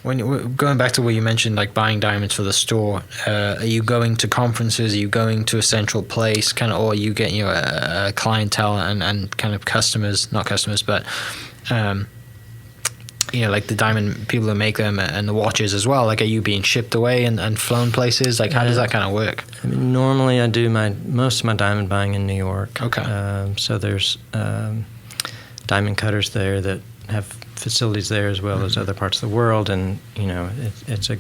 Going back to what you mentioned, like buying diamonds for the store, are you going to conferences? Are you going to a central place, kind of, or are you getting a clientele and kind of customers, not customers, but like the diamond people who make them and the watches as well? Like, are you being shipped away and flown places? Like, how does that kind of work? I mean, normally I do most of my diamond buying in New York. Okay. So there's diamond cutters there that have facilities there as well as other parts of the world, and it's a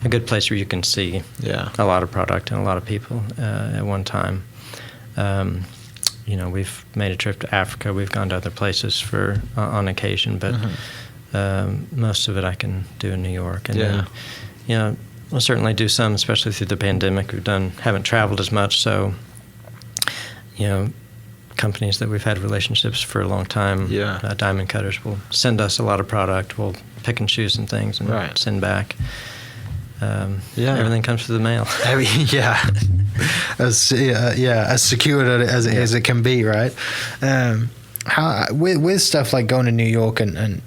good place where you can see a lot of product and a lot of people at one time. We've made a trip to Africa. We've gone to other places for on occasion, but most of it I can do in New York. And then, we'll certainly do some, especially through the pandemic. Haven't traveled as much, so companies that we've had relationships for a long time, diamond cutters will send us a lot of product. We'll pick and choose some things and send back. Everything comes through the mail. As secured as it can be, right? How with stuff like going to New York and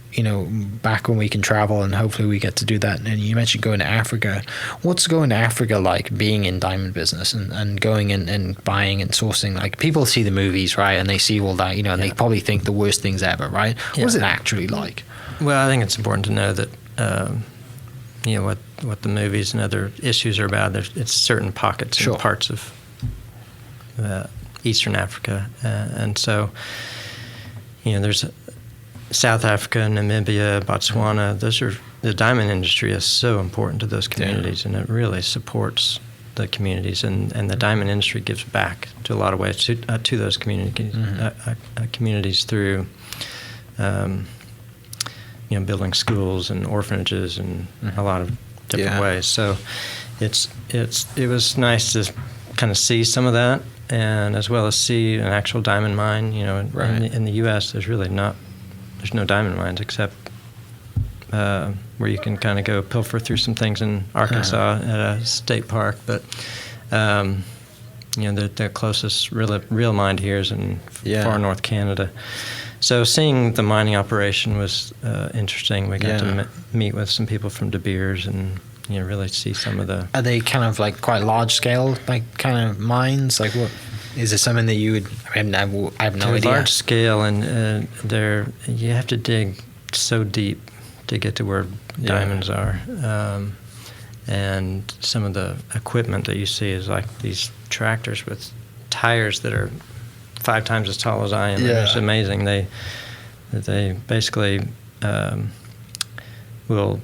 back when we can travel, and hopefully we get to do that. And you mentioned going to Africa. What's going to Africa like, being in diamond business and going and buying and sourcing? Like, people see the movies, right, and they see all that, and they probably think the worst things ever, right? What is it actually like? Well, I think it's important to know that what the movies and other issues are about. It's certain pockets and parts of Eastern Africa, and so there's South Africa, Namibia, Botswana. The diamond industry is so important to those communities, and it really supports the communities, and the diamond industry gives back to a lot of ways to those communities, communities through building schools and orphanages and a lot of different ways. So it was nice to kind of see some of that, and as well as see an actual diamond mine. In the U.S. there's no diamond mines except where you can kind of go pilfer through some things in Arkansas at a state park, but the closest real mine here is in far north Canada. So seeing the mining operation was interesting. We got to meet with some people from De Beers and really see some of the... Are they kind of like quite large scale, like kind of mines? Like, what is it, something that you would... I have no idea. Large scale, and you have to dig so deep to get to where diamonds are. And some of the equipment that you see is like these tractors with tires that are 5 times as tall as I am. It's amazing. They basically will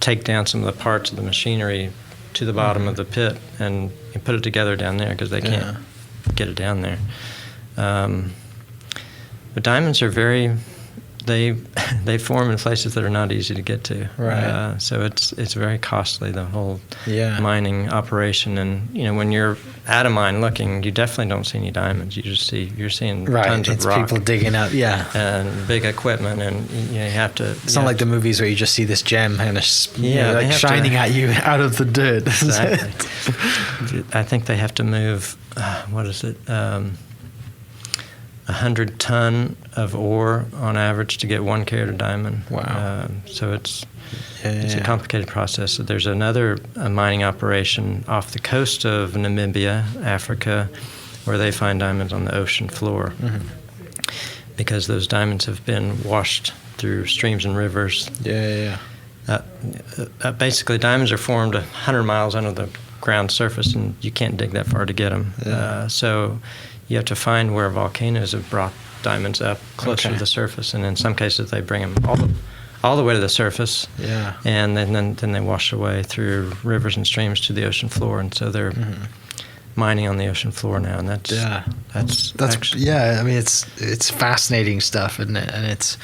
take down some of the parts of the machinery to the bottom of the pit and put it together down there because they can't get it down there. But diamonds are they form in places that are not easy to get to. Right. So it's very costly, the whole mining operation. And when you're at a mine looking, you definitely don't see any diamonds. You're seeing tons of rock. People digging out, and big equipment, and you have to. It's not like the movies where you just see this gem kind of shining at you out of the dirt. Exactly. I think they have to move. What is it? 100 ton of ore on average to get 1 carat of diamond. Wow. So it's a complicated process. So there's another mining operation off the coast of Namibia, Africa, where they find diamonds on the ocean floor because those diamonds have been washed through streams and rivers. Basically, diamonds are formed 100 miles under the ground surface, and you can't dig that far to get them. So you have to find where volcanoes have brought diamonds up closer to the surface, and in some cases they bring them all the way to the surface, and then they wash away through rivers and streams to the ocean floor, and so they're mining on the ocean floor now, and that's actually, I mean, it's fascinating stuff, isn't it? And it's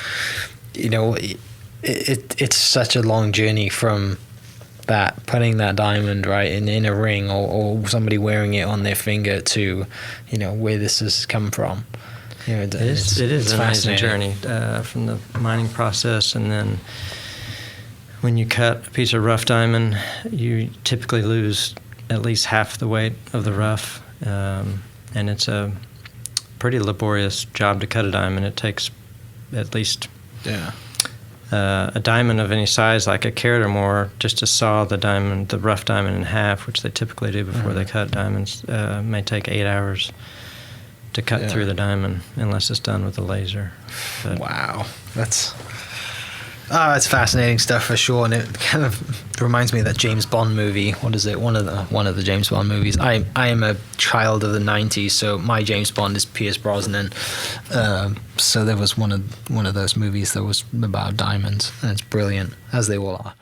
it's such a long journey from that, putting that diamond right in a ring or somebody wearing it on their finger to where this has come from. It is an amazing journey from the mining process, and then when you cut a piece of rough diamond, you typically lose at least half the weight of the rough, and it's a pretty laborious job to cut a diamond. It takes at least a diamond of any size, like a carat or more, just to saw the rough diamond in half, which they typically do before they cut diamonds, may take 8 hours to cut through the diamond, unless it's done with a laser. But wow, that's fascinating stuff for sure, and it kind of reminds me of that James Bond movie. What is it? One of the James Bond movies. I am a child of the '90s, so my James Bond is Pierce Brosnan. So there was one of those movies that was about diamonds, and it's brilliant, as they all are.